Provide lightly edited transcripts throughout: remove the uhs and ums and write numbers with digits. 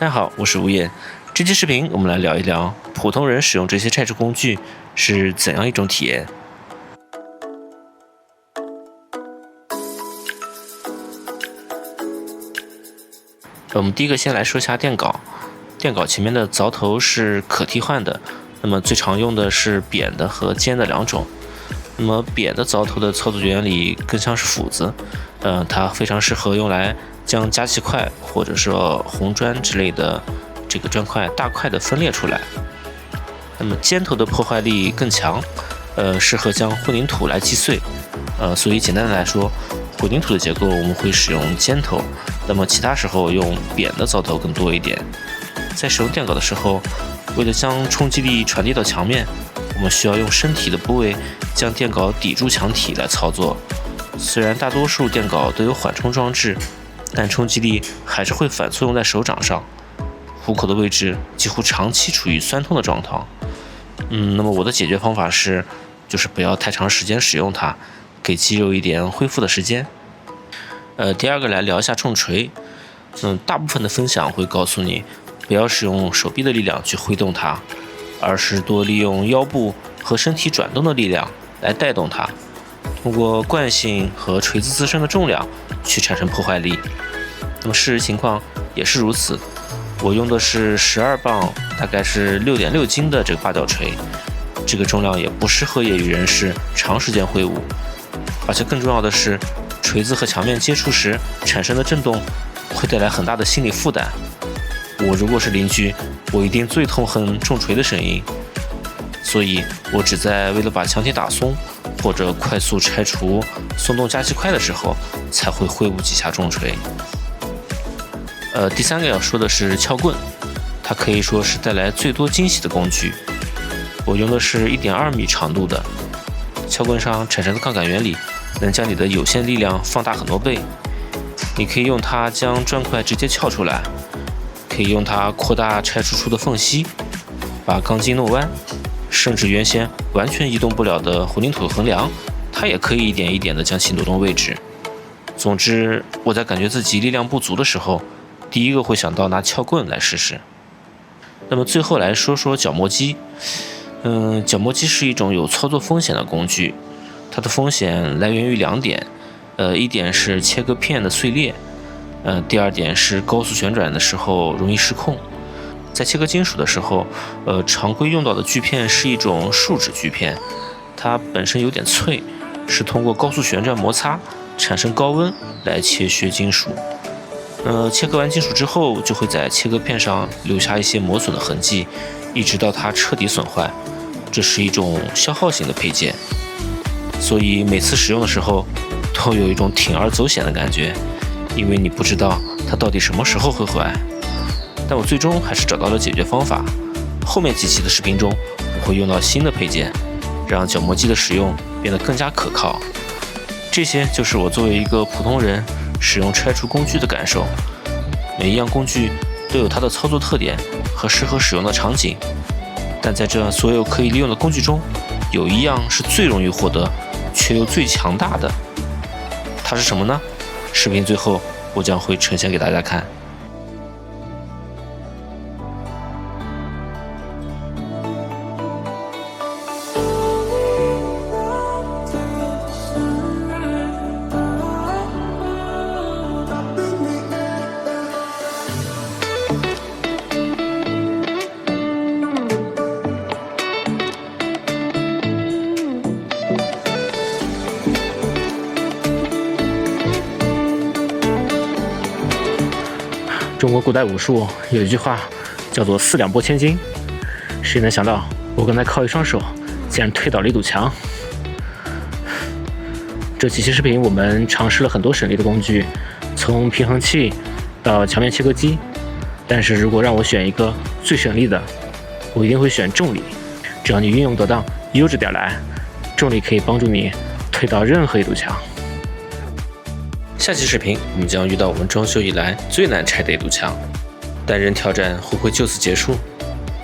大家好，我是吴岩。这期视频我们来聊一聊普通人使用这些拆除工具是怎样一种体验。我们第一个先来说一下电镐。电镐前面的凿头是可替换的，那么最常用的是扁的和尖的两种。那么扁的凿头的操作原理更像是斧子，它非常适合用来将加气块或者说红砖之类的这个砖块大块的分裂出来。那么尖头的破坏力更强，适合将混凝土来击碎。所以简单的来说，混凝土的结构我们会使用尖头，那么其他时候用扁的凿头更多一点。在使用电镐的时候，为了将冲击力传递到墙面，我们需要用身体的部位将电镐抵住墙体来操作。虽然大多数电镐都有缓冲装置，但冲击力还是会反作用在手掌上，虎口的位置几乎长期处于酸痛的状态。那么我的解决方法就是不要太长时间使用它，给肌肉一点恢复的时间。第二个来聊一下重锤。大部分的分享会告诉你，不要使用手臂的力量去挥动它，而是多利用腰部和身体转动的力量来带动它，通过惯性和锤子自身的重量去产生破坏力。那么事实情况也是如此，我用的是12磅，大概是6.6斤的这个八角锤，这个重量也不适合业余人士长时间挥舞，而且更重要的是，锤子和墙面接触时产生的震动会带来很大的心理负担。我如果是邻居，我一定最痛恨重锤的声音，所以我只在为了把墙体打松或者快速拆除松动加气块的时候才会挥舞几下重锤。第三个要说的是撬棍，它可以说是带来最多惊喜的工具。我用的是1.2米长度的，撬棍上产生的杠杆原理能将你的有限力量放大很多倍。你可以用它将砖块直接撬出来，可以用它扩大拆除处的缝隙，把钢筋弄弯，甚至原先完全移动不了的混凝土横梁，它也可以一点一点地将其挪动位置。总之，我在感觉自己力量不足的时候，第一个会想到拿撬棍来试试。那么最后来说说角磨机。角磨机是一种有操作风险的工具，它的风险来源于2点。一点是切割片的碎裂，第二点是高速旋转的时候容易失控。在切割金属的时候，常规用到的锯片是一种树脂锯片，它本身有点脆，是通过高速旋转摩擦产生高温来切削金属。切割完金属之后，就会在切割片上留下一些磨损的痕迹，一直到它彻底损坏。这是一种消耗型的配件，所以每次使用的时候都有一种铤而走险的感觉，因为你不知道它到底什么时候会坏。但我最终还是找到了解决方法。后面几期的视频中，我会用到新的配件，让角磨机的使用变得更加可靠。这些就是我作为一个普通人使用拆除工具的感受。每一样工具都有它的操作特点和适合使用的场景，但在这所有可以利用的工具中，有一样是最容易获得却又最强大的。它是什么呢？视频最后我将会呈现给大家看。中国古代武术有一句话叫做4两拨千斤，谁能想到我刚才靠一双手竟然推倒了一堵墙。这几期视频我们尝试了很多省力的工具，从平衡器到墙面切割机，但是如果让我选一个最省力的，我一定会选重力。只要你运用得当，悠着点来，重力可以帮助你推倒任何一堵墙。下期视频我们将遇到我们装修以来最难拆的一堵墙，单人挑战会不会就此结束？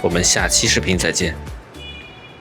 我们下期视频再见。